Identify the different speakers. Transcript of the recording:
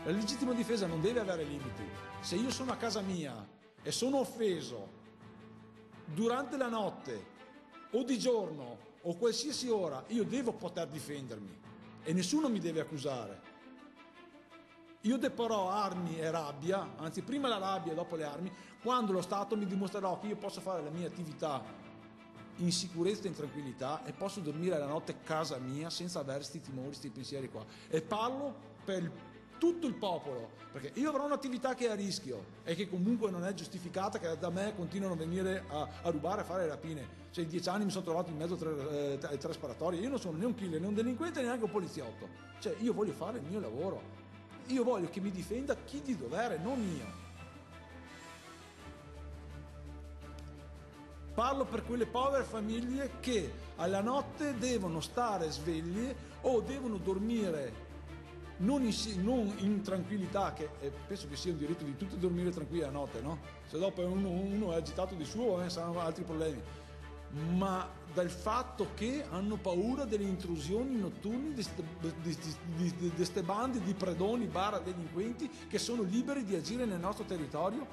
Speaker 1: La legittima difesa non deve avere limiti. Se io sono a casa mia e sono offeso durante la notte o di giorno o qualsiasi ora, io devo poter difendermi e nessuno mi deve accusare. Io deporrò armi e rabbia, anzi prima la rabbia e dopo le armi, quando lo Stato mi dimostrerà che io posso fare la mia attività in sicurezza e in tranquillità e posso dormire la notte a casa mia senza avere questi timori, questi pensieri qua. E parlo per tutto il popolo, perché io avrò un'attività che è a rischio e che comunque non è giustificata, che da me continuano a venire a rubare, a fare rapine. Cioè in 10 anni mi sono trovato in mezzo a tre sparatorie. Io non sono né un killer, né un delinquente, neanche un poliziotto. Cioè io voglio fare il mio lavoro. Io voglio che mi difenda chi di dovere, non io. Parlo per quelle povere famiglie che alla notte devono stare sveglie o devono dormire non in tranquillità, che penso che sia un diritto di tutti dormire tranquilli la notte, no? Se dopo uno è agitato di suo, saranno altri problemi. Ma dal fatto che hanno paura delle intrusioni notturne di ste bande di predoni / delinquenti che sono liberi di agire nel nostro territorio